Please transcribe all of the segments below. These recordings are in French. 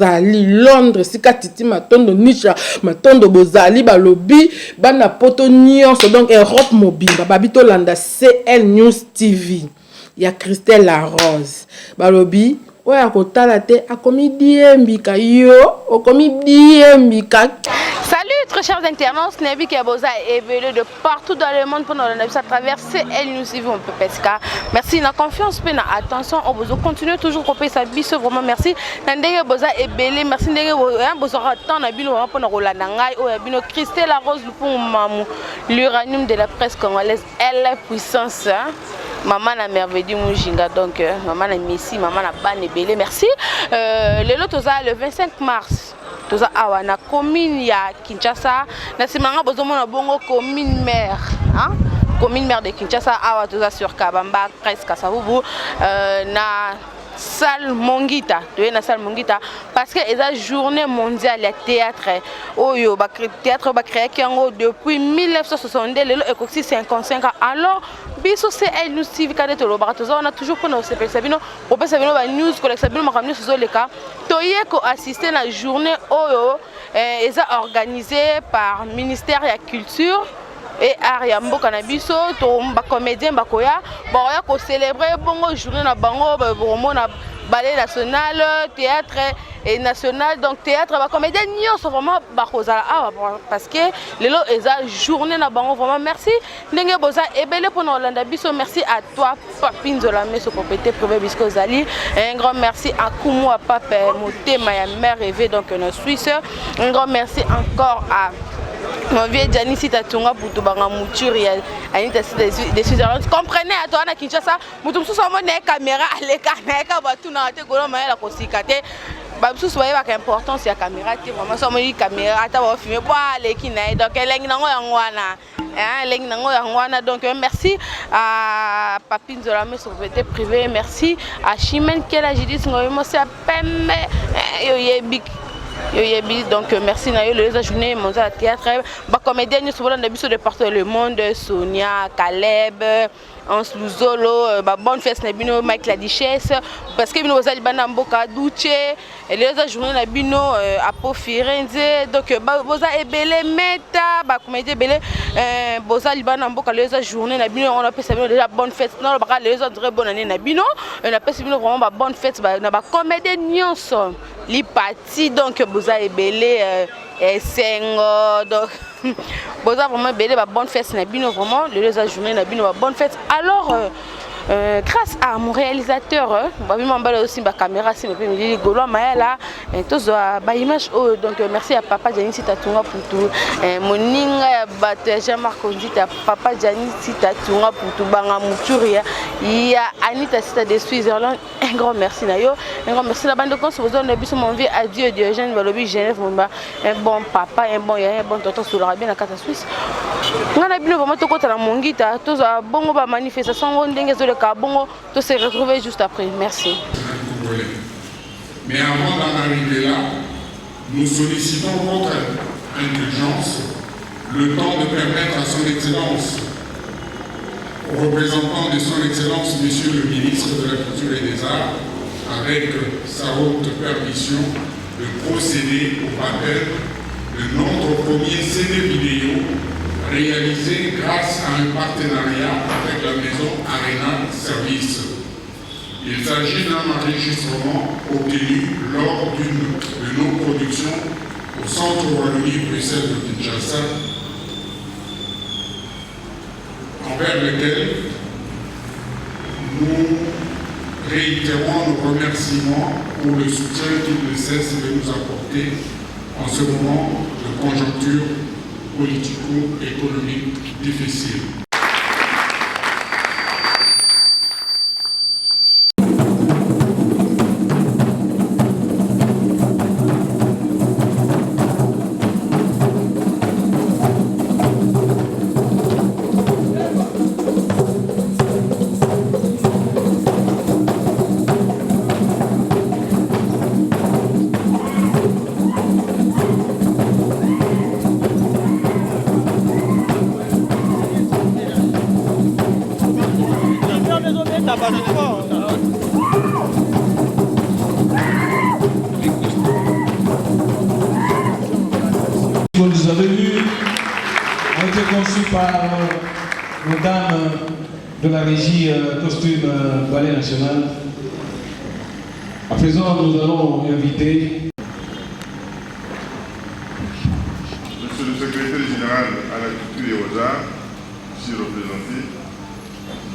Zali Londres sika titi matondo nisha matondo bozali balobi bana poto nyonso donc Europe mobile babito landa CL News TV ya Christelle La Rose balobi oya kotala te akomi diembika yo okomi diembika. Salut très chers internautes, Nabi Kaboza est venu de partout dans le monde pour nous donner à travers CL News TV on peut pesca. Merci la confiance, pena attention, on vous continue toujours couper sa bise vraiment merci. Ndenge Boza est belé, merci ndenge Boza attend na bino pour nous rolanda ngai o bino Christelle La Rose pour maman l'uranium de la presse congolaise, elle est puissance. Maman a merveilleux Mujinga donc maman a Messi, maman a ban et belé, merci. Le lot le 25 mars. Toza awa na commune ya Kinshasa na simanga bozomona bongo commune maire hein commune maire de Kinshasa awa toza sur Kabamba presque Savubu na salle Mongita na salle Mongita parce que eza journée mondiale ya théâtre oyo ba théâtre ba créé yango depuis 1962 lelo ekoksi 55 ans alors biso CL News TV kadeto lo baratoza on a toujours pour nous sabino on peut sabino ba news collecte sabino makamni sur le cas toye ko assister la journée oyo eza organisée par ministère de la culture et art mboka na biso to ba comédien bakoya ba ko célébrer bongo journée na bango na ballet national théâtre et national donc théâtre ba comédien nyonso vraiment bakozala parce que lelo eza journée na bango vraiment merci ndenge boza ebele pour Hollande biso merci à toi Papinzola meso propriété privé bisco zali un grand merci à Kumu à Papa Motema ya mère rêvée donc nos Suisse un grand merci encore à mon vieux Gianni Sitatunga pour tout banga mouture ya Anita des Switzerland comprenez à toi na Kinshasa mutum so mo na caméra aleka na ka batu na te golo ma la kosikate ba so soyez ba importance ya caméra te vraiment so mo caméra ta ba filmer ba leki na donc elengi nango yangwana elengi nango yangwana donc merci à Papinzola mais société privée merci à Chimène Kela Judith ngoyimo c'est à peine yo yebik donc merci na yo les journée mondiale théâtre ba comédien nous souvent dans de partout le monde Sonia Caleb Hans Luzolo ba bonne fête na bino Mike la Duchesse parce que bino bozali bana mboka Duce et les journée na bino à Po Firenze donc boza ebele meta ba comédien belé bozali bana mboka les journée na bino on appelle ça déjà bonne fête non ba les autres très bonne année na bino on appelle ça bino vraiment ba bonne fête na ba comédien nyonso li parti donc boza ebele Sengo donc boza vraiment belé ba bonne fête na bino vraiment les journée na bino ba bonne fête alors grâce à mon réalisateur babi mambala aussi ba caméra si me peut me dire golo maela tozo ba image donc merci à papa Gianni Sitatunga pour tout moninga bat Jean-Marc Ondita papa Gianni Sitatunga pour tout banga muturia ya Anita Sita de Switzerland un grand merci na yo un grand merci la bande de cons besoin de biso mon vie adieu Diogène Balobi Genève Mumba un bon papa un bon ya un bon tonton sur la bien la carte Suisse ngana bino vraiment to kota na Mongita tozo bongo ba manifestation ndenge zo Bongo, tout se retrouver juste après. Merci. Mais avant d'en arriver là, nous sollicitons votre indulgence, le temps de permettre à son Excellence, au représentant de son Excellence, Monsieur le ministre de la Culture et des Arts, avec sa haute permission, de procéder au baptême de notre premier CD vidéo réalisé grâce à un partenariat avec la maison Arena Service. Il s'agit d'un enregistrement obtenu lors d'une de nos productions au Centre Wallonie-Bruxelles de Kinshasa, envers lequel nous réitérons nos remerciements pour le soutien qu'il ne cesse de nous apporter en ce moment de conjoncture politico-économique difficile. que vous avez vus ont été conçus par nos dames de la régie costume Ballet National. À présent, nous allons inviter Monsieur le secrétaire général à la culture et aux arts, ici représenté,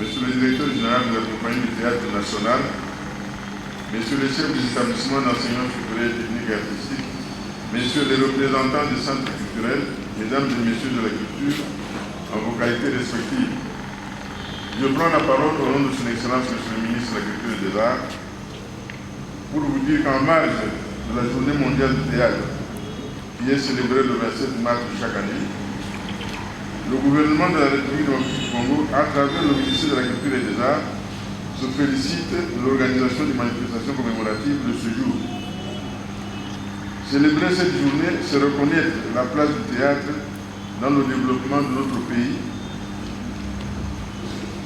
Monsieur le directeur général de la compagnie du théâtre national, Messieurs les chefs des établissements d'enseignement culturel, technique et artistique, Messieurs les représentants des centres culturels, Mesdames et Messieurs de la culture, en vos qualités respectives. Je prends la parole au nom de son Excellence, Monsieur le ministre de la Culture et des Arts, pour vous dire qu'en marge de la Journée mondiale du théâtre, qui est célébrée le 27 mars de chaque année, le gouvernement de la République démocratique du Congo, à travers le ministère de la Culture et des Arts, se félicite de l'organisation des manifestations commémoratives de ce jour. Célébrer cette journée, c'est reconnaître la place du théâtre dans le développement de notre pays,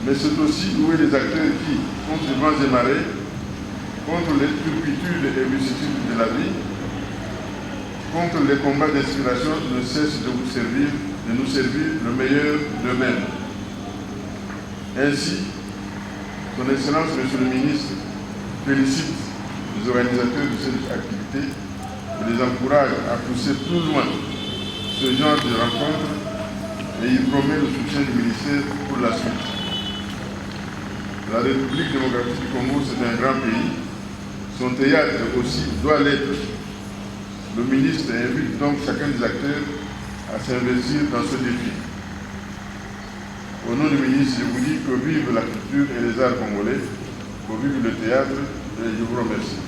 mais c'est aussi louer les acteurs qui, contre les vents et marées, contre les turpitudes et vicissitudes de la vie, contre les combats d'inspiration, ne cessent de nous servir le meilleur d'eux-mêmes. Ainsi, Son Excellence, Monsieur le Ministre, félicite les organisateurs de cette activité et les encourage à pousser plus loin ce genre de rencontres et il promet le soutien du ministère pour la suite. La République démocratique du Congo, c'est un grand pays. Son théâtre aussi doit l'être. Le ministre invite donc chacun des acteurs à s'investir dans ce défi. Au nom du ministre, je vous dis que vive la culture et les arts congolais, que vive le théâtre, et je vous remercie.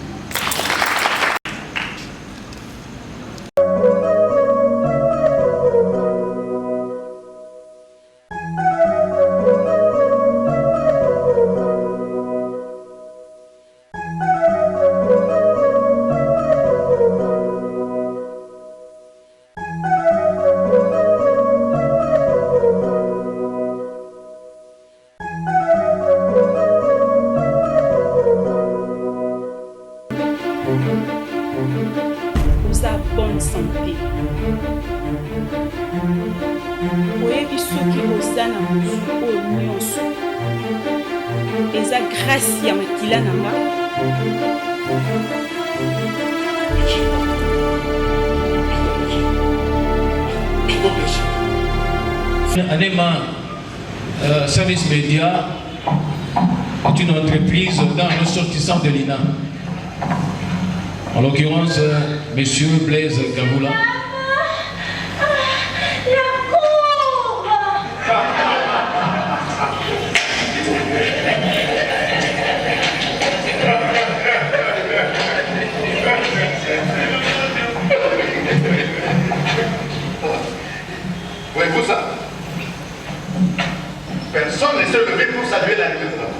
Anema Service Média est une entreprise d'un ressortissant de l'INA. En l'occurrence, Monsieur Blaise Gavoula. Voyez-vous ça? Personne ne s'est levé pour saluer la nouvelle.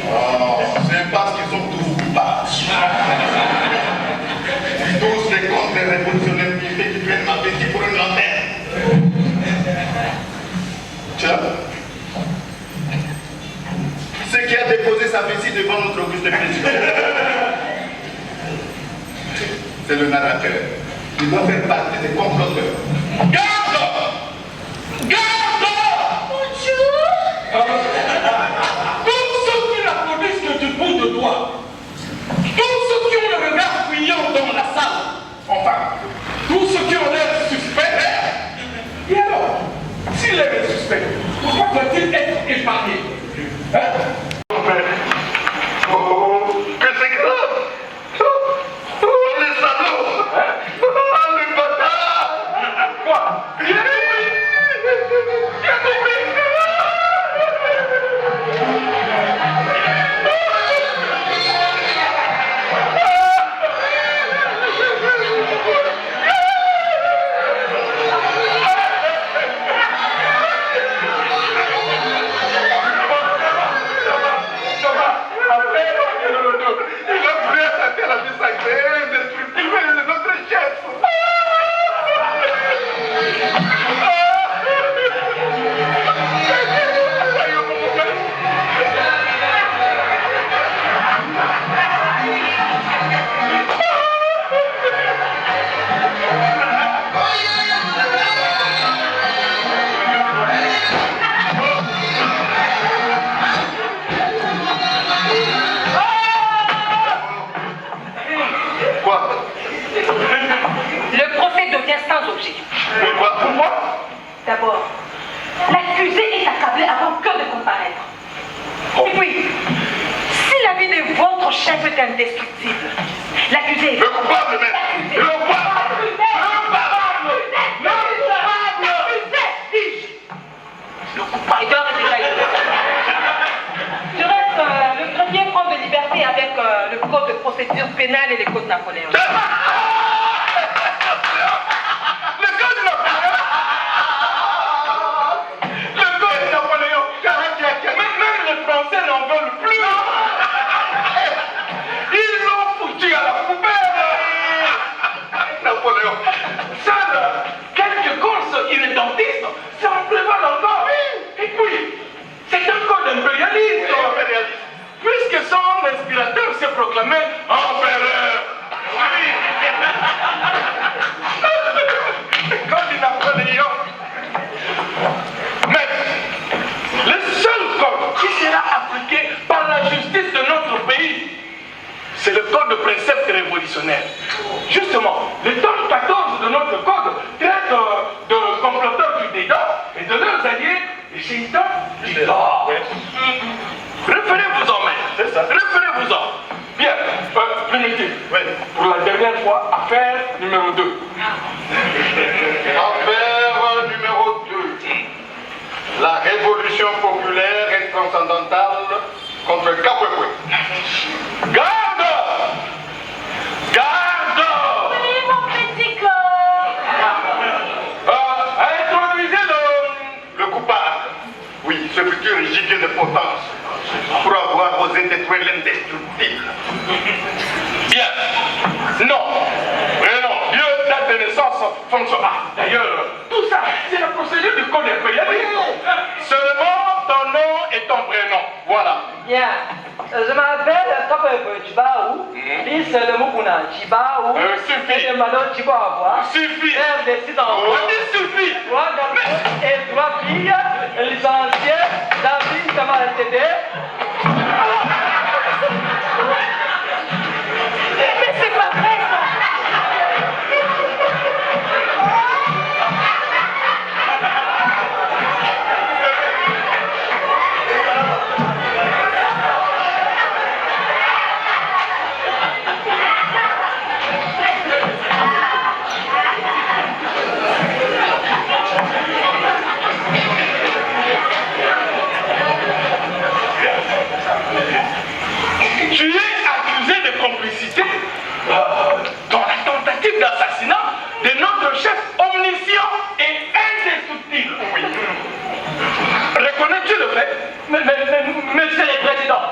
Oh, c'est parce qu'ils sont tous coupables. Tous les comptes des révolutionnaires qui viennent m'apprécier pour une lanterne. Tiens. C'est qui a déposé sa vessie devant notre auguste président. C'est le narrateur. Il doit faire partie des comploteurs. Garde! Garde! Mon Dieu! Tous ceux qui l'applaudissent du bout de doigt, tous ceux qui ont le regard fuyant dans la salle, enfin, tous ceux qui ont l'air suspects, et alors, s'il est suspect, pourquoi doit-il être épargné? Hein? Que c'est grave! Les salauds! Les bâtards! Quoi? interroger. Pourquoi? D'abord, l'accusé est accablé avant que de comparaître. Et puis, si la vie de votre chef est indestructible, l'accusé est... Le coupable, mais... Le coupable! Le coupable est déjà ici. Du reste, le greffier prend de liberté avec le code de procédure pénale et les codes Napoléon. Le code de Napoléon! Le code de Napoléon! Même les Français n'en veulent plus. Ils l'ont foutu à la poubelle! Napoléon! Seul quelques courses irrédentistes se prévalent encore. Et puis, c'est un code impérialiste. Puisque son inspirateur s'est proclamé empereur. Oui! Le code de Napoléon! Mais le seul code qui sera appliqué par la justice de notre pays, c'est le code de préceptes révolutionnaires. Justement, le tome 14 de notre code traite de comploteurs du dédain et de leurs alliés, les géniteurs du tort. Référez-vous-en, maître. C'est ça. Référez-vous-en. Bien, Primitif. Oui. Pour la dernière fois, affaire numéro 2. Affaire numéro 2. La révolution populaire et transcendantale contre Kapwepwe. Garde! Garde! Oui, mon petit corps. Introduisez Le coupable. Oui, ce futur gibier de potence. Pour avoir osé détruire l'indestructible. Bien. Non. Prénom, lieu, date de naissance, fonction. Ah, d'ailleurs, tout ça, c'est la procédure du code impérialiste. Seulement ton nom et ton prénom. Voilà. Bien. Je m'appelle Kapwepwe Chibaou, fils de Mukuna Chibaou, Suffit. et de Madon Chibaou. Suffit. Père de 6 enfants. On dit suffit. 3 garçons et 3 filles, licenciés, David Kamal-Tété. Mais c'est pas vrai ça. Tu es accusé de complicité dans la tentative d'assassinat de notre chef omniscient et indestructible. Oui. Reconnais-tu le fait? Monsieur le Président,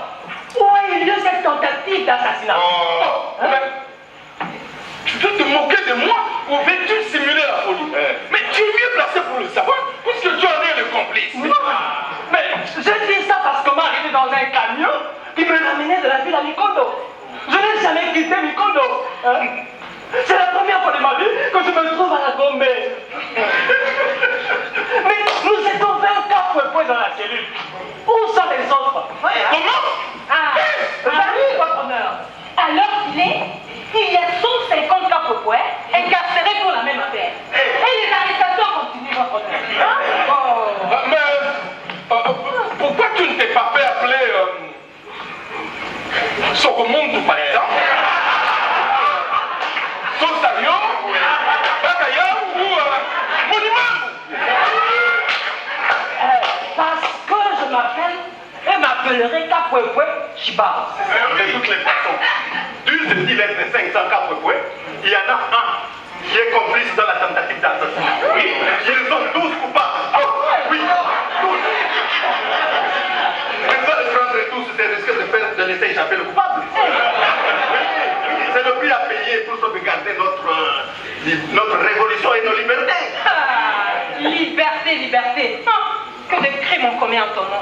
où a eu lieu cette tentative d'assassinat? Tu veux te moquer de moi ou veux-tu simuler la folie? Mais tu es mieux placé pour le savoir puisque tu en es le complice. Mais je dis ça parce qu'on m'a arrivé dans un camion qui me ramenait de la ville à Mikondo. Je n'ai jamais quitté Mikondo. C'est la première fois de ma vie que je me trouve à la Gombe. Mais nous étions 24 points dans la cellule. Où sont les autres? Comment? Oui, votre honneur. Alors il y a 154 points incarcérés pour la même affaire. Et les arrestations continuent, votre honneur. Mais pourquoi tu ne t'es pas fait appeler Sokomuntu par exemple? Sosayo, Bakaya ou Monument? Parce que je m'appelle et m'appellerai Kapwepwe Chibaou. De toutes les façons, d'une de divers de 504 points, il y en a un qui est complice dans la tentative d'assassinat. Oui, ils sont tous coupables. Oui, tous. Mais ça, les prendre tous, c'est risquer de laisser échapper le coupable. Oui, c'est le prix à payer pour sauvegarder notre révolution et nos libertés. Liberté, liberté. Que de crimes ont commis en ton nom.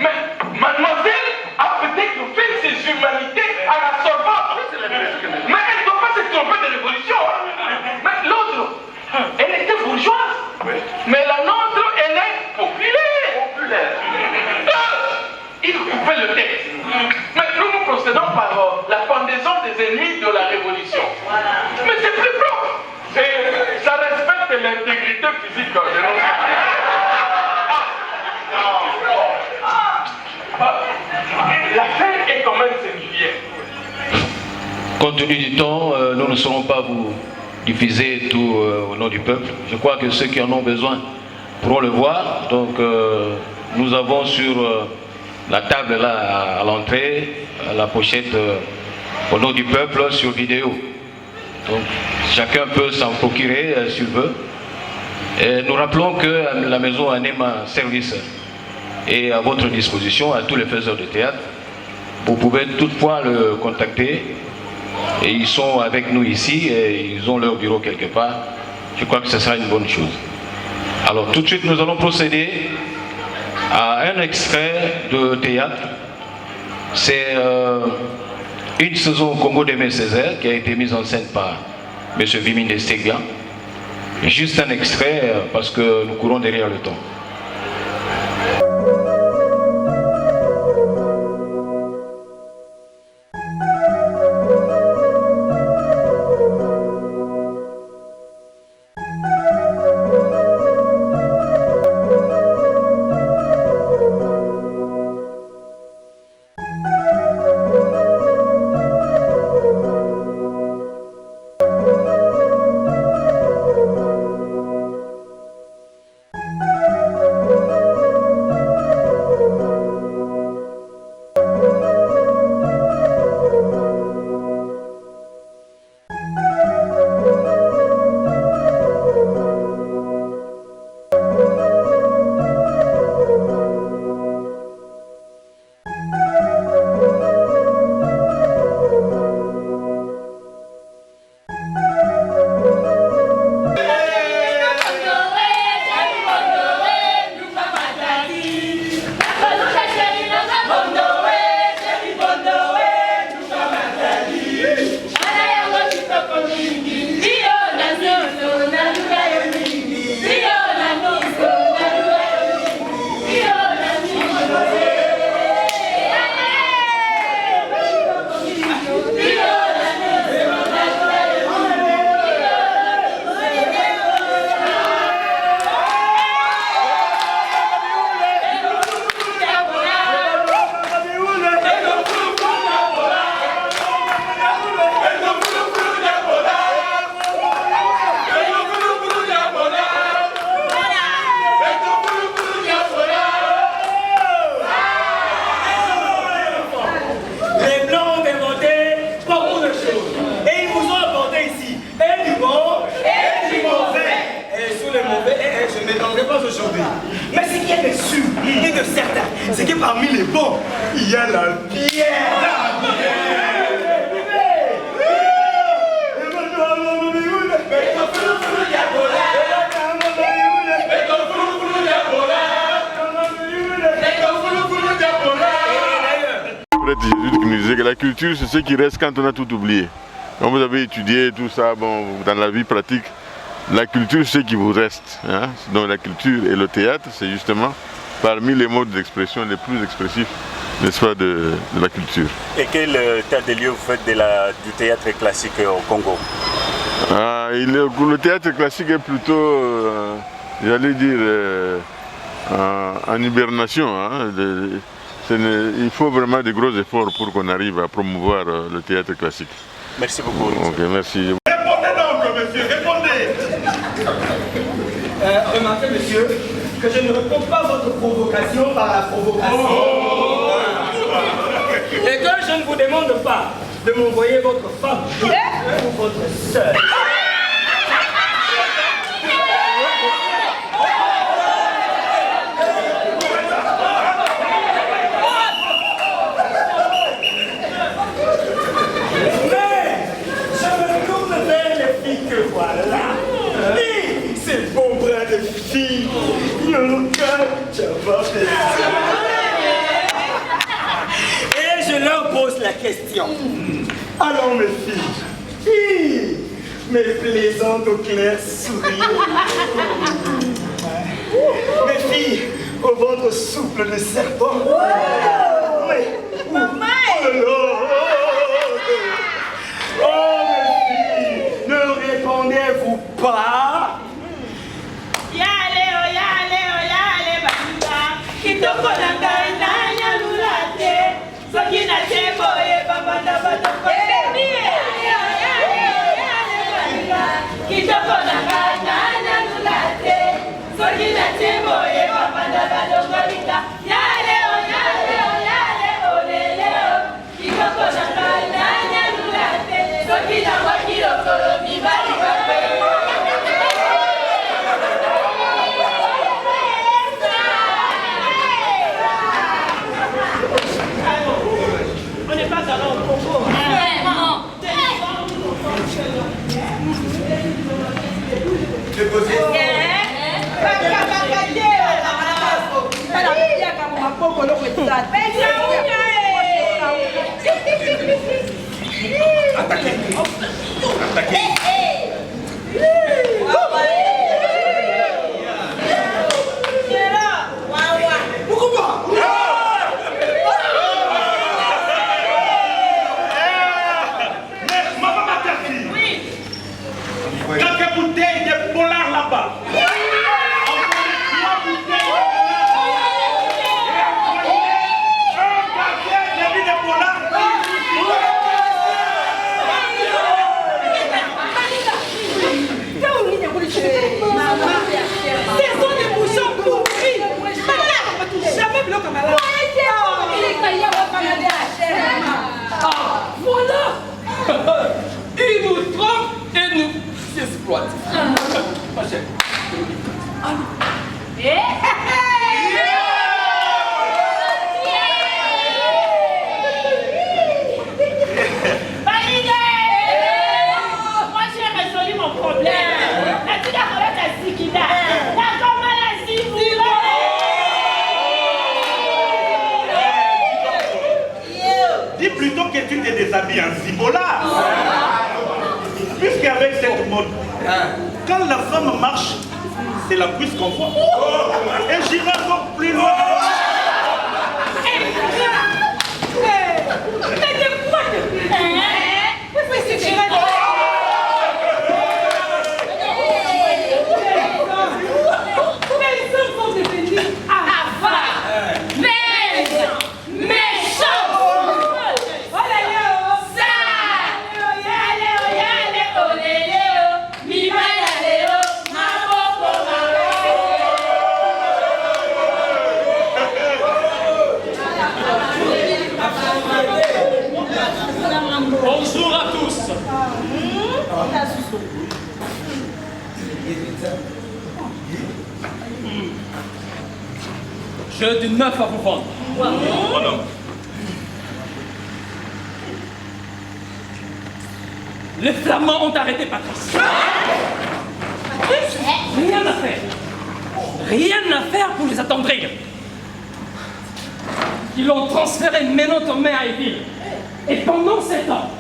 Mais mademoiselle a peut-être fait ses humanités à la Sorbonne. Mais elle ne doit pas se tromper de révolution. Mais l'autre, elle était bourgeoise. Oui. Mais la nôtre, elle est populaire. Il coupait le texte. Mais nous procédons par la pendaison des ennemis de la révolution. Mais c'est plus propre. Et ça reste l'intégrité physique de notre... L'affaire est quand même singulière. Compte tenu du temps, nous ne saurons pas vous diffuser tout au nom du peuple. Je crois que ceux qui en ont besoin pourront le voir. Donc nous avons sur la table là à l'entrée la pochette au nom du peuple sur vidéo. Donc chacun peut s'en procurer s'il veut. Et nous rappelons que la maison Anima Service est à votre disposition, à tous les faiseurs de théâtre. Vous pouvez toutefois le contacter. Et ils sont avec nous ici et ils ont leur bureau quelque part. Je crois que ce sera une bonne chose. Alors tout de suite nous allons procéder à un extrait de théâtre. C'est une saison au Congo d'Aimé Césaire qui a été mise en scène par M. Vimine Destegia. Juste un extrait parce que nous courons derrière le temps. Mais ce qui est de sûr et de certain, c'est que parmi les bons, il y a la bière. Jésus qui nous disait que la culture, c'est ce qui reste quand on a tout oublié. Quand vous avez étudié tout ça, bon, dans la vie pratique, la culture, c'est ce qui vous reste. Hein? Donc la culture et le théâtre, c'est justement parmi les modes d'expression les plus expressifs, n'est-ce pas, de la culture. Et quel tas de lieux vous faites du théâtre classique au Congo? Le théâtre classique est plutôt, j'allais dire, en hibernation. Hein? Il faut vraiment de gros efforts pour qu'on arrive à promouvoir le théâtre classique. Merci beaucoup. Ok, merci. Répondez donc, monsieur, répondez. Remarquez, monsieur, que je ne réponds pas à votre provocation par la provocation. Et que je ne vous demande pas de m'envoyer votre femme ou votre sœur. Et je leur pose la question. Alors mes filles, mes plaisantes au clair sourire, mes filles au ventre souple de serpent, oh mes filles, ne répondez-vous pas? On n'est pas allé au Congo. Attaquez. Attaquez. Maman Materfi. Oui. Quelques bouteilles de polar là-bas. Voilà. Ils nous trompent et nous exploitent. Ma chère. Moi j'ai résolu mon problème. La tika avec la Zikida. La comment la Zikida. Dis plutôt que tu te déshabilles en zibola. Puisqu'avec cette mode, quand la femme marche, c'est la cuisse qu'on voit. Elle j'irai encore plus loin. Mais de quoi Bonjour à tous. J'ai du neuf à vous vendre. Oh non. Les Flamands ont arrêté Patrice. Rien à faire. Rien à faire pour les attendrir. Ils l'ont transféré menant en main à Éville. Et pendant 7 ans,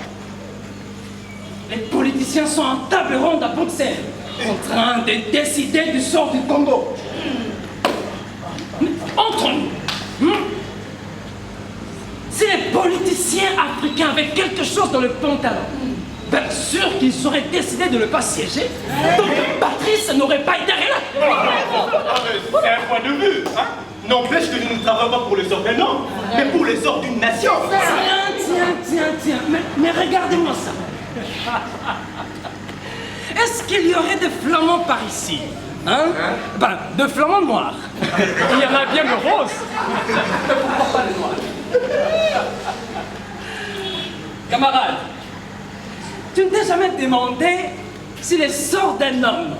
les politiciens sont en table ronde à Bruxelles, en train de décider du sort du Congo. Entre nous, si les politiciens africains avaient quelque chose dans le pantalon, bien sûr qu'ils auraient décidé de ne pas siéger, donc Patrice n'aurait pas été là. C'est un point de vue, hein? N'empêche que nous ne travaillons pas pour le sort d'un homme, mais pour le sort d'une nation. Tiens, mais regardez-moi ça. Est-ce qu'il y aurait des flamands par ici? Hein? Ben, de flamands noirs. Il y en a bien le rose. Mais pourquoi pas le noir? Camarade, tu ne t'es jamais demandé si les sorts d'un homme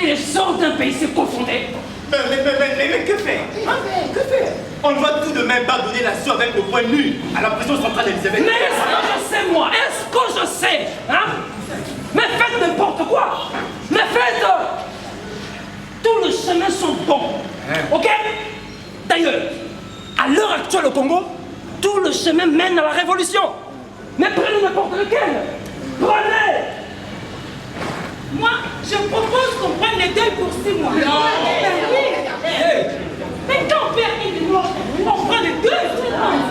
et les sorts d'un pays se confondaient? Mais que faire, hein? Que faire? On ne va tout de même pas donner la sou avec le point nu à la prison centrale d'Elisabeth. Mais est-ce que je sais, moi? Est-ce que je sais? Hein? Mais faites n'importe quoi! Mais faites! Tous les chemins sont bons. Ok? D'ailleurs, à l'heure actuelle au Congo, tout le chemin mène à la révolution. Mais prenez n'importe lequel. Prenez! Moi, je propose qu'on prenne les deux pour 6 mois. Mais quand perd une mort, on prend les deux.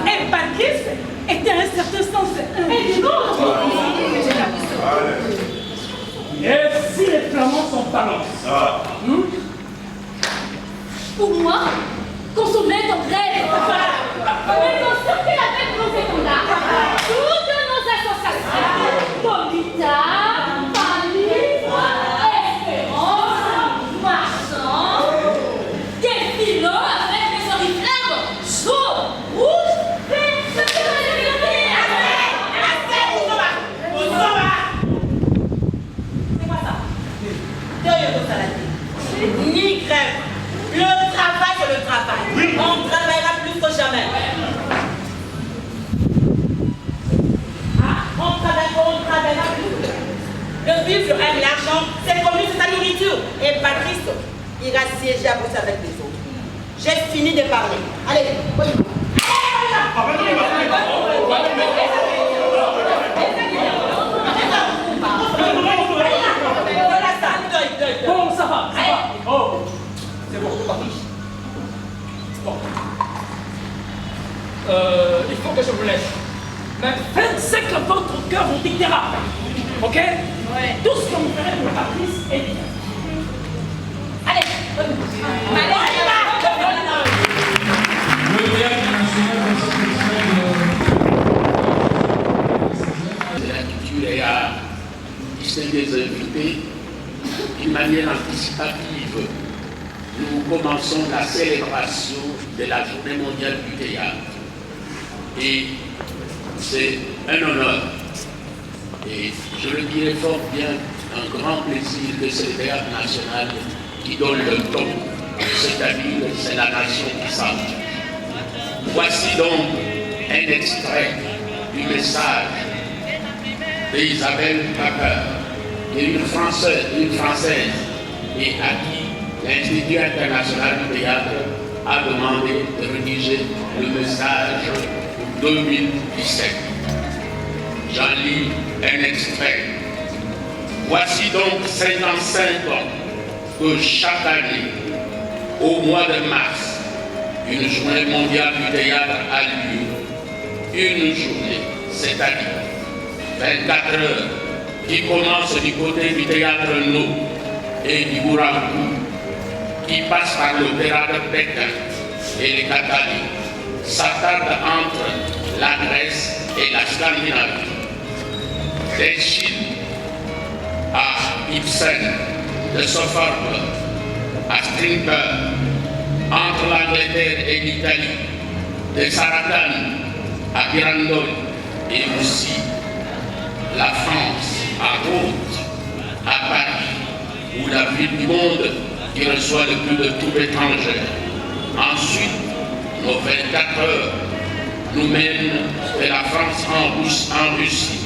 Et Patrice était à un certain sens. Et du Et si les Flamands sont balance? Pour moi, qu'on se mette en grève. Mais qu'on sorte avec nos étendards. Toutes nos associations. Polita, Non, c'est connu, c'est sa nourriture. Et Patrice ira siéger à bosser avec les autres. J'ai fini de parler. Allez, Bon, ça va. Oh, c'est bon, Patrice. Bon. Il faut que je vous laisse. Mais faites ce que votre cœur vous dictera. Ok? Ouais. Tout ce que vous ferez pour Patrice est bien. allez. De la culture et art, distinguer les invités, d'une manière anticipative, nous commençons la célébration de la Journée mondiale du théâtre. Et c'est un honneur, et je le dirais fort bien, un grand plaisir que c'est le théâtre national qui donne le ton, c'est-à-dire c'est la nation qui s'en. Voici donc un extrait du message d'Isabelle Packer, qui est une Française, et à qui l'Institut international du théâtre a demandé de rédiger le message pour 2017. J'en lis un extrait. Voici donc 55 ans que chaque année, au mois de mars, une journée mondiale du théâtre a lieu. Une journée, c'est-à-dire 24 heures, qui commence du côté du théâtre No et du Bourabou, qui passe par l'opéra de Pékin et les Catalans, s'attarde entre la Grèce et la Scandinavie. Des Chines à Ibsen, de Sophocle à Strindberg, entre l'Angleterre et l'Italie, de Saratan à Pirandello, et aussi la France, à Rhodes, à Paris, ou la ville du monde qui reçoit le plus de troupes étrangères. Ensuite, nos 24 heures nous mènent de la France en Russie,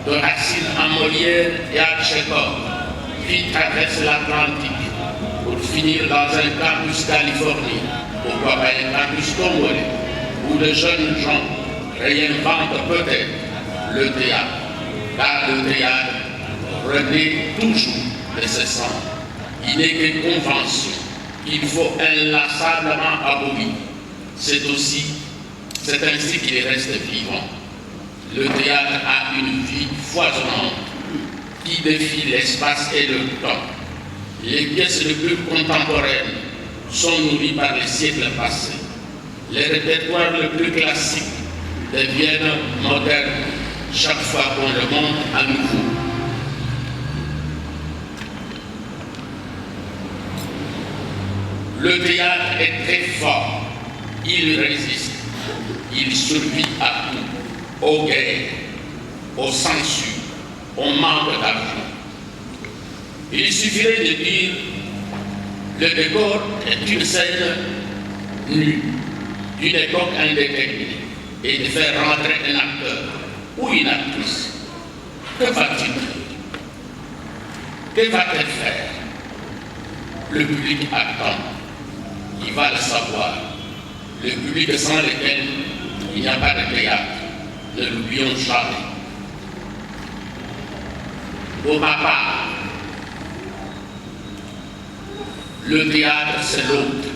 de Racine à Molière et à Tchekhov, qui traverse l'Atlantique pour finir dans un campus californien, pourquoi pas un campus congolais, où de jeunes gens réinventent peut-être le théâtre, car le théâtre renaît toujours de ses cendres. Il n'est que convention qu'il faut inlassablement abolir. C'est ainsi qu'il reste vivant. Le théâtre a une vie foisonnante qui défie l'espace et le temps. Les pièces les plus contemporaines sont nourries par les siècles passés. Les répertoires les plus classiques deviennent modernes chaque fois qu'on le monte à nouveau. Le théâtre est très fort, il résiste, il survit à tout, aux guerres, aux censures, au manque d'argent. Il suffirait de dire le décor est une scène nue, d'une époque indéterminée, et de faire rentrer un acteur ou une actrice. Que va-t-il faire? Que va-t-elle faire? Le public attend. Il va le savoir. Le public sans lequel il n'y a pas de théâtre. Ne l'oublions jamais. Pour ma part, le théâtre c'est l'autre.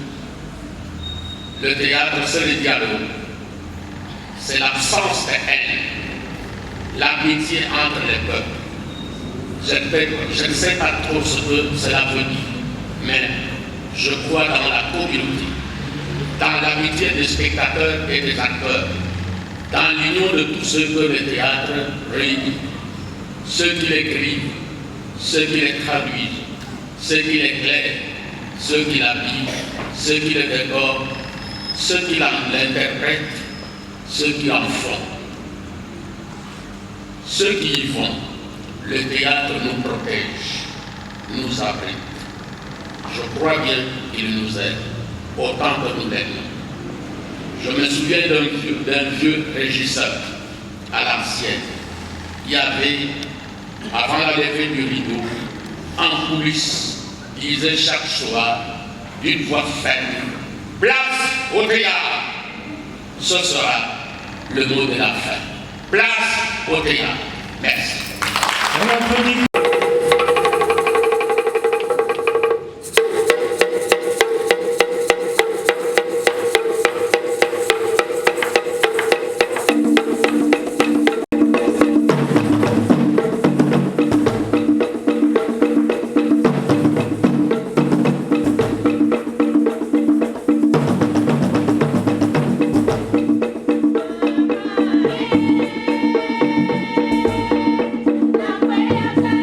Le théâtre c'est le dialogue. C'est l'absence de haine. L'amitié entre les peuples. Je ne sais pas trop ce que cela veut dire, mais je crois dans la communauté, dans l'amitié des spectateurs et des acteurs, dans l'union de tous ceux que le théâtre réunit, ceux qui l'écrivent, ceux qui les traduisent, ceux qui l'éclairent, ceux qui l'habillent, ceux qui le décorent, ceux qui l'interprètent, ceux qui en font. Ceux qui y vont, le théâtre nous protège, nous abrite. Je crois bien qu'il nous aide, autant que nous l'aimons. Je me souviens d'un vieux régisseur à l'ancienne. Il y avait, avant la levée du rideau, en coulisses, disait chaque soir d'une voix ferme, place au théâtre. Ce sera le mot de la fin. Place au théâtre. Merci. Thank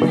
you.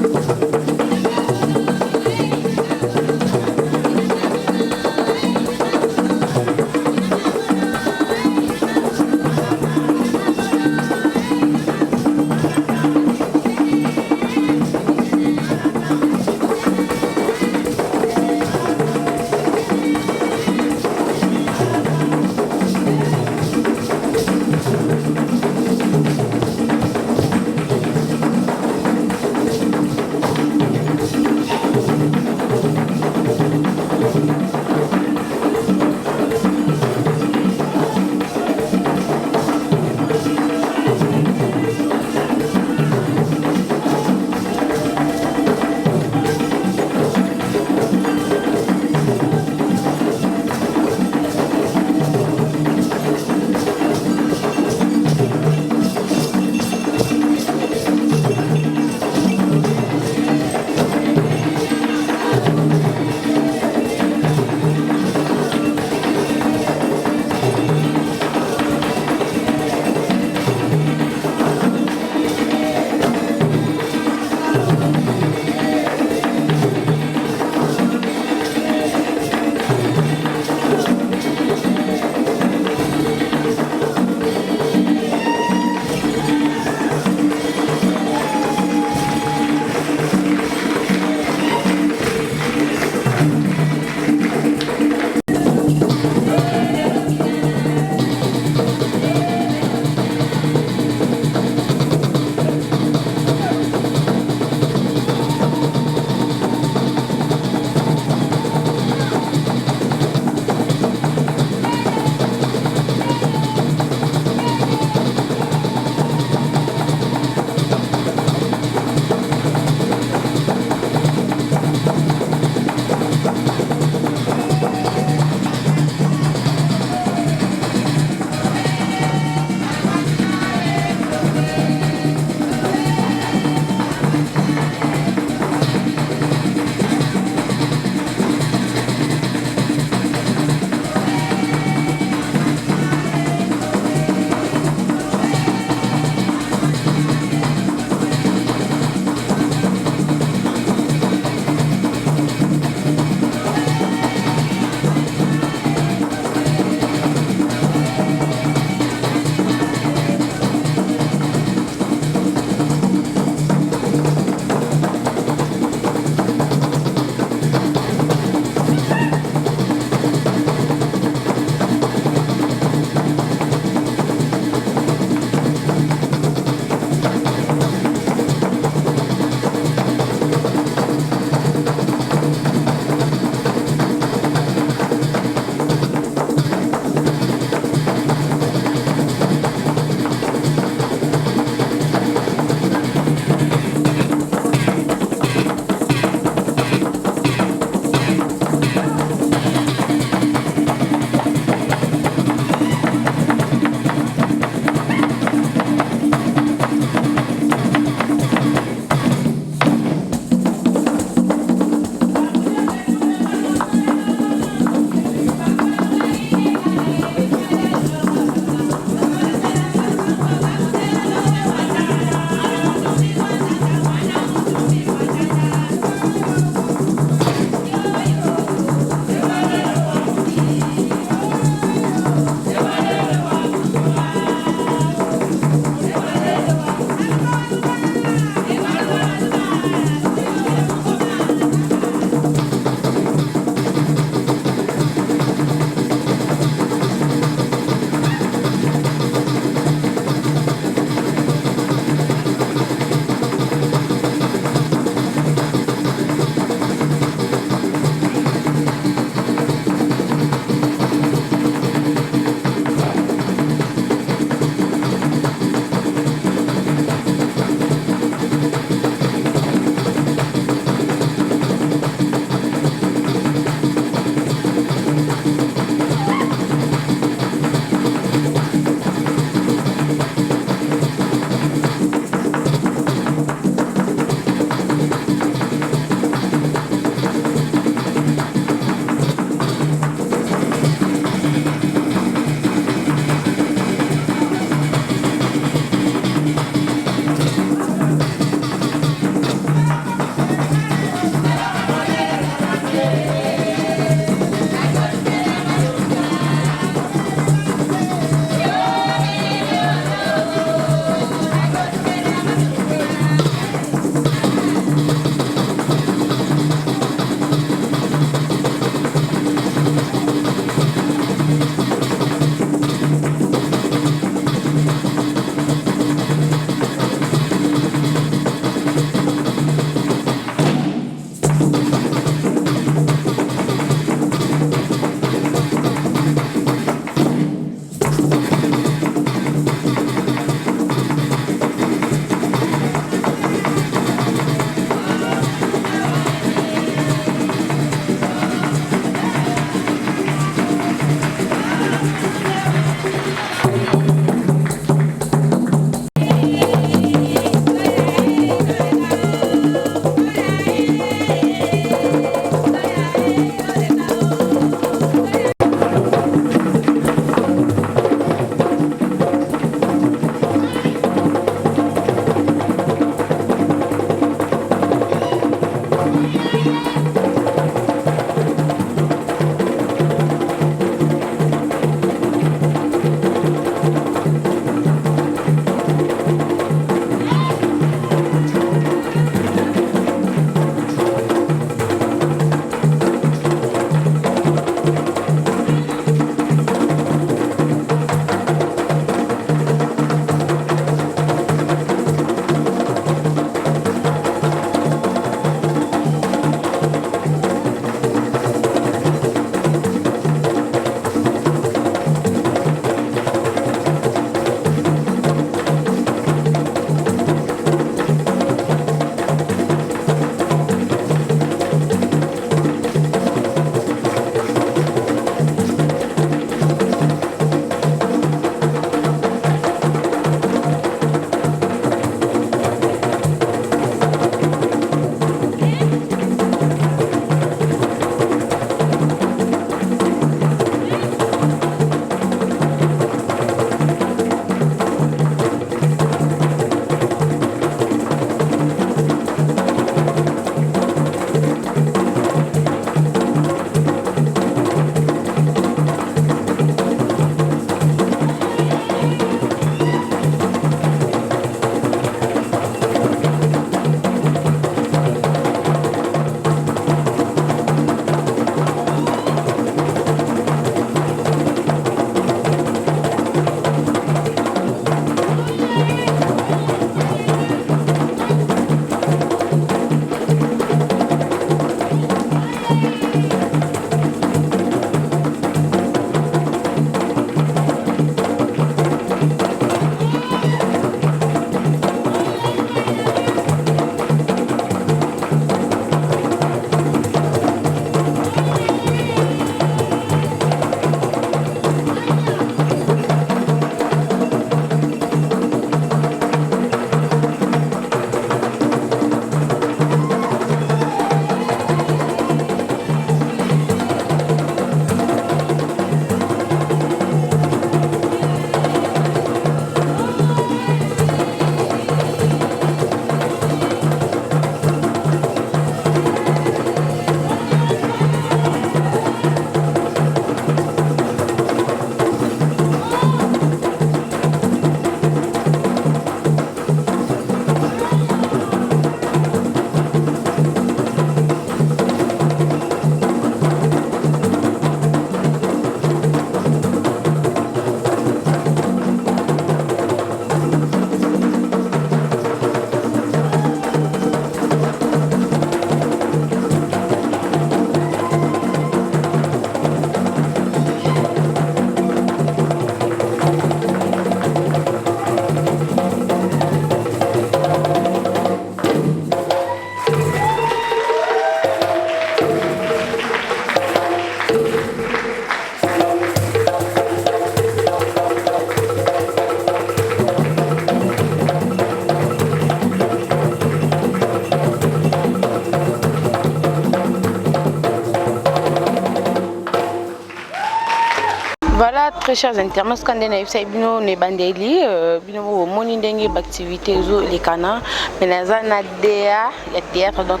Voilà, très chers internautes, quand on a eu bino ne bandeli, bino moni ndengi activité zo les canards, mais naza na DA, il y a théâtre donc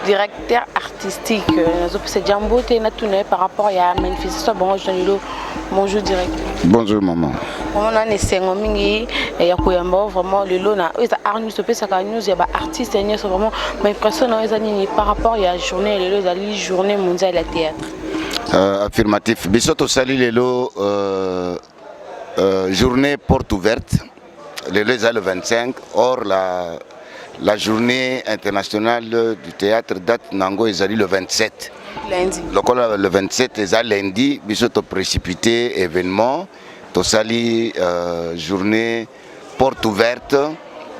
directeur artistique. Nazo c'est Jambo te na tourné par rapport à la manifestation bonjour directeur. Bonjour maman. On a ne sengo mingi ya kuyamba vraiment le lot na eza art news pe saka news ya ba artiste ni so vraiment m'impressionne eza ni par rapport à la journée le lot la journée mondiale de théâtre. Affirmatif. Bisoto Sali Lelo, journée porte ouverte, le 25. Or, la journée internationale du théâtre date Nango Ezali le 27. Lundi. Le 27 est lundi, Bisoto précipité événement. Tosali, journée porte ouverte,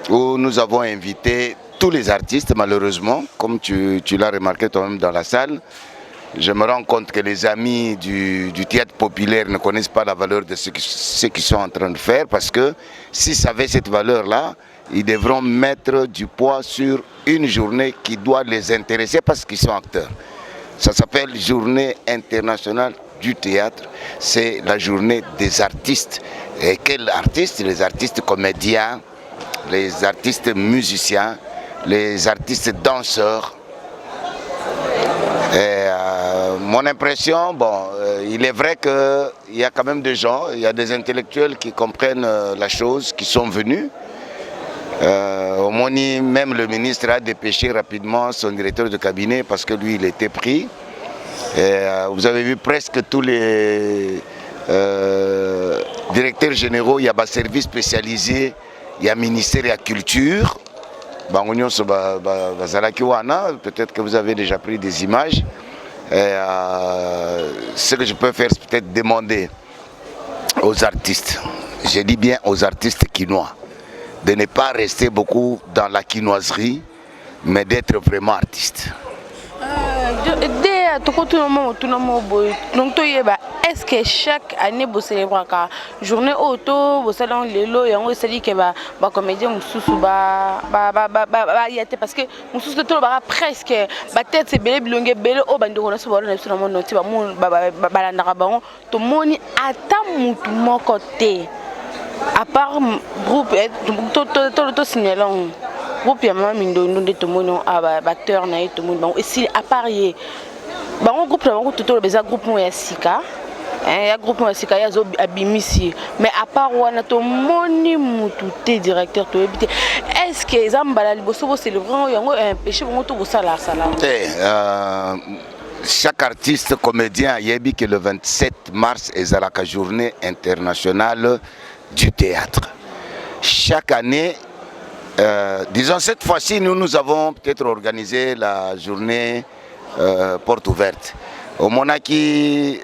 où nous avons invité tous les artistes, malheureusement, comme tu l'as remarqué toi-même dans la salle. Je me rends compte que les amis du théâtre populaire ne connaissent pas la valeur de ce qu'ils sont en train de faire, parce que s'ils savaient cette valeur-là, ils devront mettre du poids sur une journée qui doit les intéresser parce qu'ils sont acteurs. Ça s'appelle Journée internationale du théâtre, c'est la journée des artistes. Et quels artistes? Les artistes comédiens, les artistes musiciens, les artistes danseurs. Et mon impression, il est vrai qu'il y a quand même des gens, il y a des intellectuels qui comprennent la chose, qui sont venus. Au Moni, même le ministre a dépêché rapidement son directeur de cabinet parce que lui, il était pris. Et, vous avez vu presque tous les directeurs généraux, il y a un service spécialisé, il y a un ministère de la culture. Peut-être que vous avez déjà pris des images. Et, ce que je peux faire, c'est peut-être demander aux artistes, je dis bien aux artistes quinois, de ne pas rester beaucoup dans la quinoiserie, mais d'être vraiment artiste. Est-ce que chaque année vous célébrez la journée auto, vous salon lelo et on sait que ba comédien mususu parce que mususu to ba presque ba tête c'est belé bilonge belé o bando na so ba na so na ti ba mu ba na ba to moni ata mutu moko te à part groupe to signalon groupe ya mama mindo ndonde to moni acteur na to moni et si à part y ba on groupe ba to to beza groupe mo ya sika. Il y a un groupe de Sika, il y a Abimisi. Mais à part Wana, tu moni mututé directeur. Est-ce que Zambala Liboso c'est le vrai un péché pour tout ça là? Chaque artiste comédien a dit que le 27 mars est la journée internationale du théâtre. Chaque année, disons cette fois-ci, nous avons peut-être organisé la journée porte ouverte. Au Monaki,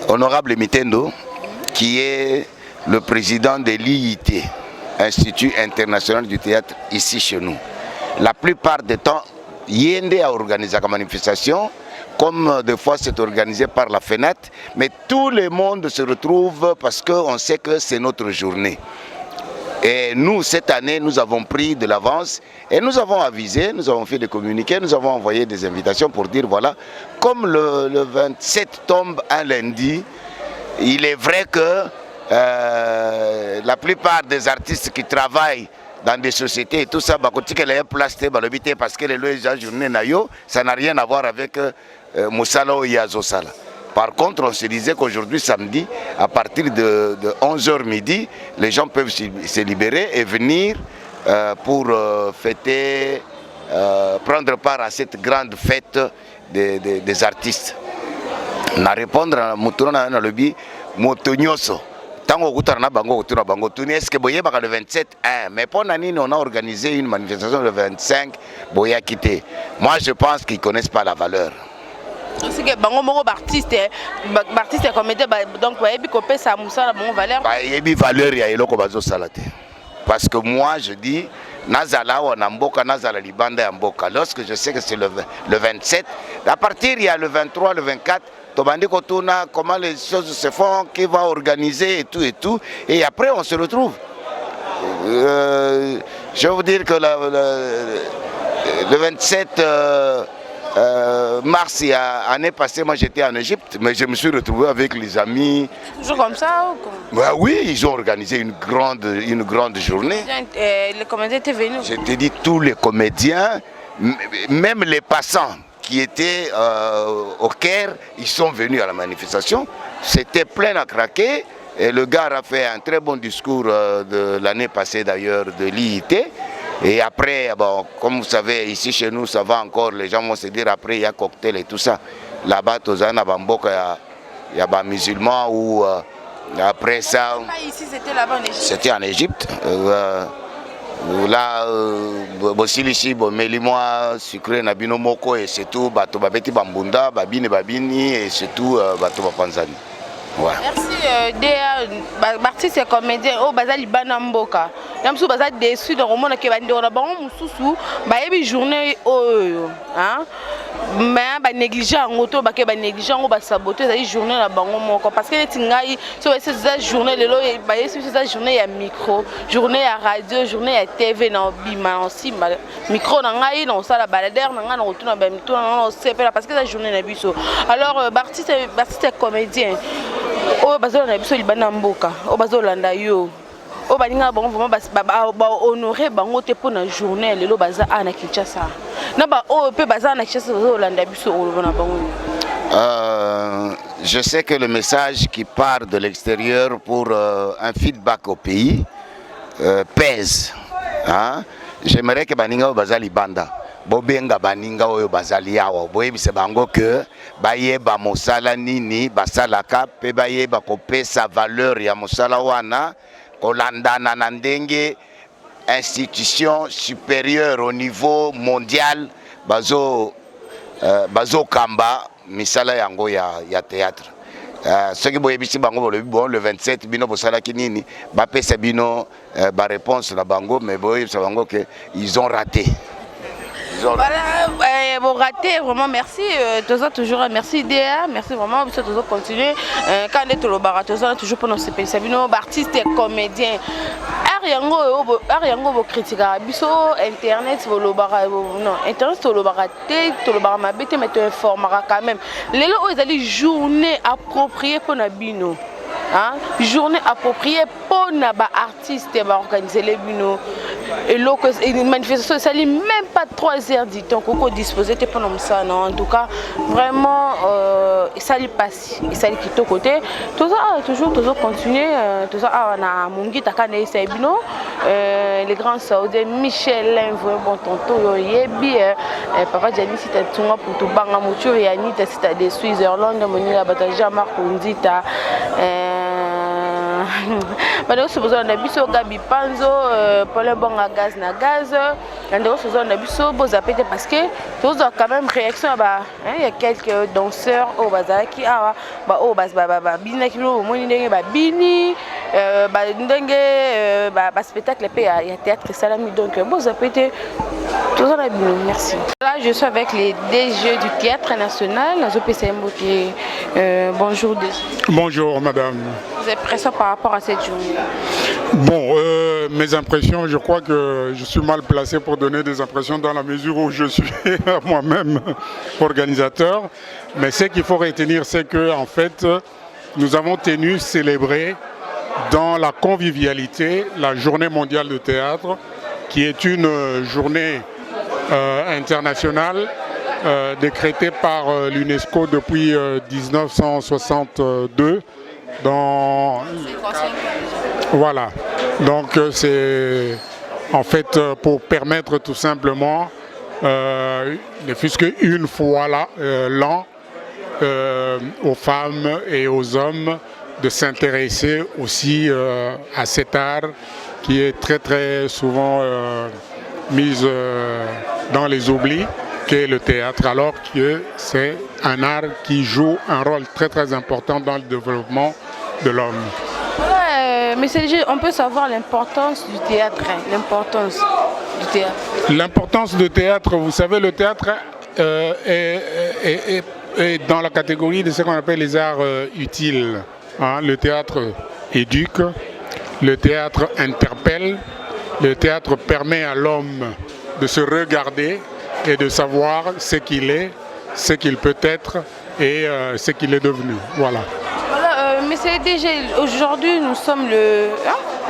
honorable Mitendo, qui est le président de l'IIT, Institut International du Théâtre, ici chez nous. La plupart du temps, Yende a organisé la manifestation, comme des fois c'est organisé par la fenêtre, mais tout le monde se retrouve parce qu'on sait que c'est notre journée. Et nous, cette année, nous avons pris de l'avance et nous avons avisé, nous avons fait des communiqués, nous avons envoyé des invitations pour dire, voilà, comme le 27 tombe un lundi, il est vrai que la plupart des artistes qui travaillent dans des sociétés et tout ça, parce que les journées ça n'a rien à voir avec Moussala ou Yazosala. Par contre, on se disait qu'aujourd'hui, samedi, à partir de 11h midi, les gens peuvent se libérer et venir pour fêter, prendre part à cette grande fête des artistes. Na répondre à Moutouna dans le bi, Motonyoso. Tango Goutarna Bango, Bango, est-ce que Boye le 27 mais pour Nani, on a organisé une manifestation le 25, Boya quitté. Moi, je pense qu'ils ne connaissent pas la valeur. C'est que bango moko artiste comédien donc yebi ko pesa musala bon valeur yebi valeur ya eloko bazo salate parce que moi je dis nazala wana mboka nazala libanda ya mboka lorsque je sais que c'est le 27 à partir il y a le 23 le 24 tobandi kotuna comment les choses se font qui va organiser et tout et après on se retrouve je vais vous dire que le 27 mars, l'année passée, moi j'étais en Égypte, mais je me suis retrouvé avec les amis. Toujours comme ça ou comment? Bah oui, ils ont organisé une grande journée. Les comédiens étaient venus. Je te dis, tous les comédiens, même les passants qui étaient au Caire, ils sont venus à la manifestation. C'était plein à craquer. Et le gars a fait un très bon discours de l'année passée d'ailleurs de l'IIT. Et après, bon, comme vous savez, ici chez nous, ça va encore. Les gens vont se dire après, il y a cocktail et tout ça. Là-bas, Tozana Bamboka, il y a des musulmans ou après ça. Ici, c'était là-bas en Égypte. C'était en Égypte. Là, Bosilichi, Melimoa, Sucré, Nabino Moko, et c'est tout. Bato Babeti Bambunda, Babini, et c'est tout. Bato Bapanzani. Ouais. Merci. Bartis c'est comédien. Oh, Bazali Banamboka. Yamsou Bazali déçu de roman qui va dire on a bon Moussou. Bah, il y a une journée. Hein? Mais ba négligent en auto, ba négligent ou ba saboter la journée la bango moko parce que les tingai sur cette journée le lo ba sur cette journée il y a micro, journée à radio, journée à TV na bima aussi micro na ngai na sala baladère na ngai na retourna ba mito na sepela parce que la journée na biso. Alors Bartis c'est comédien. Oh bazo na biso libana mboka, oh bazo landa yo. Oh baninga bango vraiment ba honorer bango te pour na journée le lo baza na Kinshasa. Je sais que le message qui part de l'extérieur pour un feedback au pays pèse. Hein? J'aimerais que Baninga Bazali Banda, Bobenga Baninga Oyo Bazali Yawa, Boyebise Bango que Bayeba Mosala Nini, Basalaka, Pebayeba Kope sa valeur ya Mosala Wana, Kolanda Nanandenge. Institution supérieure au niveau mondial, Bazo Kamba, Misala Yango ya théâtre. Ce qui est bango le 27 bino bosala kinini, Bapé Sabino, réponse la bango, mais boy bango que ils ont raté. Voilà, bon raté, vraiment merci. Toujours merci DA, merci vraiment. Vous toujours continuer. Quand on est au bar, toujours pour nos spécialistes, artistes et comédiens. Ariango critique biso internet non internet tolobara mabete mais tu informera quand même les lots ils allaient journée appropriée pour nabino. Hein? Journée appropriée pour les artistes et organiser les bino et une manifestation ça même pas 3 heures du temps qu'on disposait pour nous ça non en tout cas vraiment ça lui passe et ça lui quitte au côté tout ça toujours continuer tout ça on a Mungi Takane c'est bino les grands saoudiens Michel un bon tonton yebi papa Jani si tu tunga pour tout banga mucho et Anita si tu des Switzerland moni la bataille Jean-Marc Ndita Bana aussi besoin de biso gabi panzo pour le bon à gaz na gaz on a besoin de biso beaux appels parce que tous quand même réaction bah il y a quelques danseurs au bazar qui au bina qui au moni ndenge ba bini ba ndenge ba spectacle il y a théâtre salami donc beaux appels tous on a bien merci. Là je suis avec les DG du théâtre national la ZPCM qui bonjour DG. Bonjour madame. Vos impressions par rapport à cette journée? Bon, mes impressions, je crois que je suis mal placé pour donner des impressions dans la mesure où je suis moi-même organisateur. Mais ce qu'il faut retenir, c'est que en fait, nous avons tenu célébrer dans la convivialité la Journée mondiale de théâtre, qui est une journée internationale décrétée par l'UNESCO depuis 1962. Voilà, donc c'est en fait pour permettre tout simplement, ne fût-ce qu'une fois l'an, aux femmes et aux hommes de s'intéresser aussi à cet art qui est très très souvent mis dans les oublis, qu'est le théâtre, alors que c'est un art qui joue un rôle très très important dans le développement de l'homme. Mais on peut savoir l'importance du théâtre, L'importance du théâtre, vous savez, le théâtre est dans la catégorie de ce qu'on appelle les arts utiles. Hein? Le théâtre éduque, le théâtre interpelle, le théâtre permet à l'homme de se regarder et de savoir ce qu'il est ce qu'il peut être et ce qu'il est devenu. Voilà. Voilà, monsieur DG, aujourd'hui nous sommes le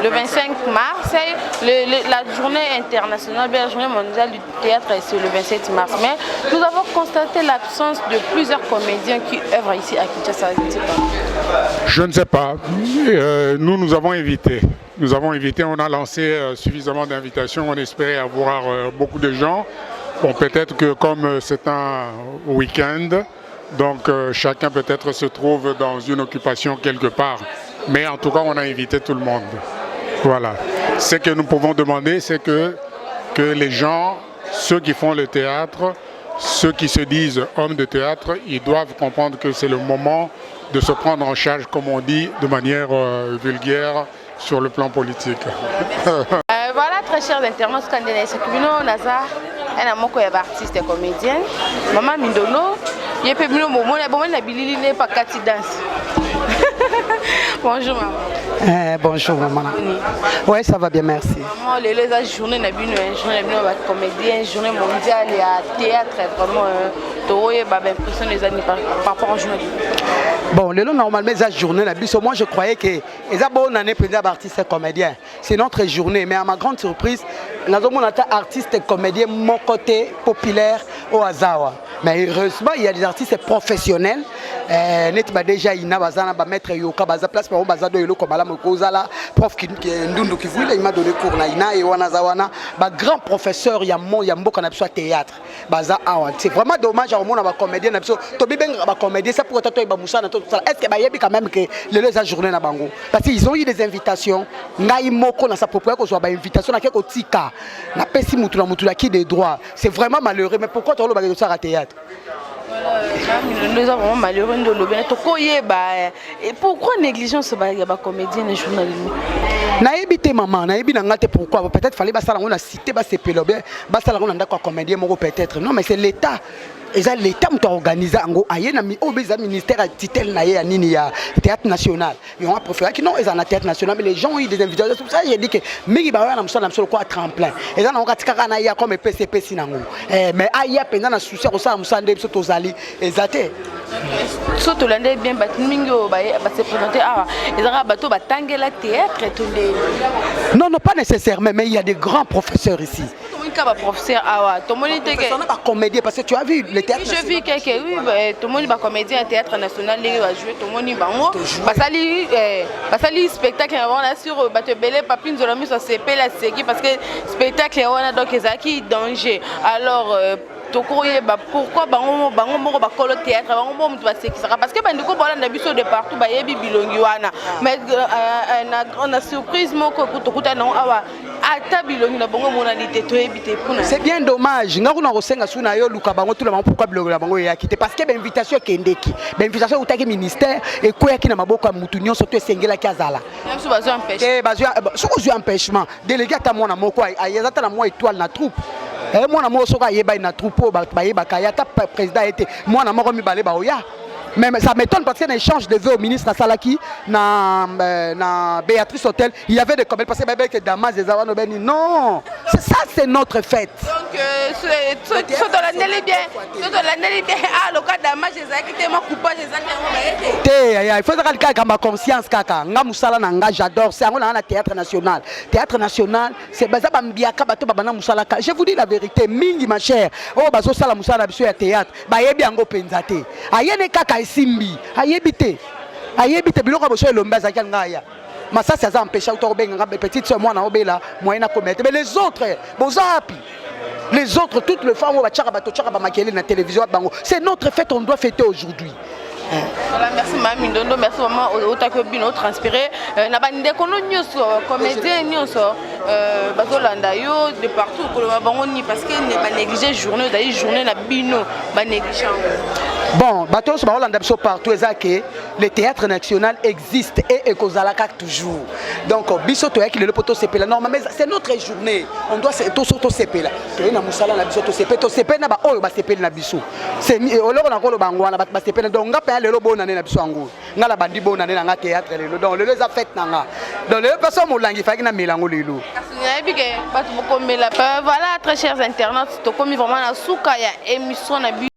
25 mars, la journée internationale, la journée mondiale du théâtre, c'est le 27 mars. Mais nous avons constaté l'absence de plusieurs comédiens qui œuvrent ici à Kinshasa. Je ne sais pas. Nous avons invité. On a lancé suffisamment d'invitations. On espérait avoir beaucoup de gens. Bon, peut-être que comme c'est un week-end, donc chacun peut-être se trouve dans une occupation quelque part. Mais en tout cas, on a invité tout le monde. Voilà. Ce que nous pouvons demander, c'est que les gens, ceux qui font le théâtre, ceux qui se disent hommes de théâtre, ils doivent comprendre que c'est le moment de se prendre en charge, comme on dit, de manière vulgaire sur le plan politique. Voilà, très chers internautes, Kandene Naza, un amour artiste et comédien. Maman Mindono, il y a peu de pas Kati danse. Bonjour maman. Bonjour maman. Oui, ça va bien, merci. Maman, les journées comédien, journée mondiale et théâtre, vraiment, impression les années par rapport au journée. Bon, normalement, la journée, moi je croyais que les abonnés artistes et comédiens. C'est notre journée, mais à ma grande surprise, nous avons un artiste et comédien, mon côté populaire au Azawa. Mais heureusement, il y a des artistes professionnels. Déjà, il y a maître Yoka, place pour Bazado Yolo, comme Madame Kozala, prof qui il m'a donné cours, grand professeur, il y a un qu'on a théâtre. C'est vraiment dommage à un monde comédien. Comédien, ça pourrait être est-ce que y a quand même que les journées na bango parce qu'ils ont eu des invitations. Ngai moko na sa propre soit invitation na keko tika na pesi mutu na mutu la qui des droits. C'est vraiment malheureux. Mais pourquoi tu as le à théâtre? Nous avons vraiment malheureux de l'obéir. Et pourquoi négligence il y a des comédiens et journalistes? Naïbité maman, naïbité n'angate pourquoi? Peut-être fallait bas ça on a cité bas c'est pelobé, bas ça on a d'accord comédien moko peut-être. Non mais c'est l'État. Et ça l'État m'a organisé en gros. Aïe na mi obéza ministère à titel na ya nini ya théâtre national. Ils ont préféré que non ils en a théâtre national mais les gens ont eu des invitations. C'est pour ça j'ai dit que migi ba na mso quoi tremplin. Et ça na on katika na ya comme PCP sinango. Mais aïe pendant na souci ko ça mso ndé biso tozali ezate. Surtout l'année bien battu mingo ba se présenter ils ont bateau ba tangela théâtre et tout les. Non pas nécessairement mais il y a des grands professeurs ici. Professeur Awa, tout le monde était comédien parce que tu as vu le théâtre. Je vis quelqu'un, oui, tout le monde est comédien, théâtre national, il va jouer, tout le monde est bango. Parce que spectacle, on a sur Batebele, Papine, Zolomi, ça c'est la série parce que spectacle, on a donc des danger. Alors, pourquoi bango bakolo théâtre bango mutu basekisaka parce que bandiko bolanda biso de partout bayebi bilongi wana mais on a surprise moko kutokuta non awa ata bilongi na bango monalité toyebi te puna. C'est bien dommage ngako na kosenga suna yo luka bango tout le monde pourquoi bilongi na bango ya kité parce que invitation kendeki invitation utaki ministère et quoi ki na maboko ya mutu nyonso to esengela ki azala même si bazo empêcher soko empêchement délégué ata mona moko ayezata na moi étoile na troupe. Moi, je suis un troupeau, le président était. Moi, je suis un oya. Mais ça m'étonne parce qu'il y a un échange de vœux au ministre Salaki, dans Béatrice Hôtel. Il y avait des comédiens parce que Damas des Awan non, ça c'est notre fête. Donc, ce dans l'année bien, ah, le cas Damas, j'ai acquitté mon coupage, il faut que ma conscience, kaka. J'adore, c'est un théâtre national. Théâtre national, c'est je vous dis la vérité, mingi ma chère. Oh, bazo sala musala biso ya théâtre. Ba yebi ango penzate. Ayene kaka simbi ayebite biloko boso elomba za ngaya masa ça empêche auto benga petite sœur moi na obela moyen na commettre mais les autres bozapi les autres toutes les femmes va tchaka bato tchaka ba makele na télévision bango c'est notre fête on doit fêter aujourd'hui. Voilà, merci Mami Ndondo, merci vraiment au Takobino transpiré. Na bande kono nyoso comédien nyoso bazolanda yo de partout ko bango ni parce que ne ba négliger journée d'ailleurs journée na bino ba négliger. Bon, bateau sur Hollande partout que le théâtre national existe et ekozalaka toujours. Donc biso to yaki le poto sepela normalement c'est notre journée. On doit to soto sepela. To na musala na biso to sepela na ba oyo ba sepela na biso. C'est oloko na kolo bangwana ba sepela donc ngapa lelo bonane na biso ango. Ngala bandi bonane na nga théâtre lelo. Donc lelo za fête nanga. Donc lelo personne molangi faki na milango lelo. Voilà, très chers internautes, to komi vraiment na suka ya émission na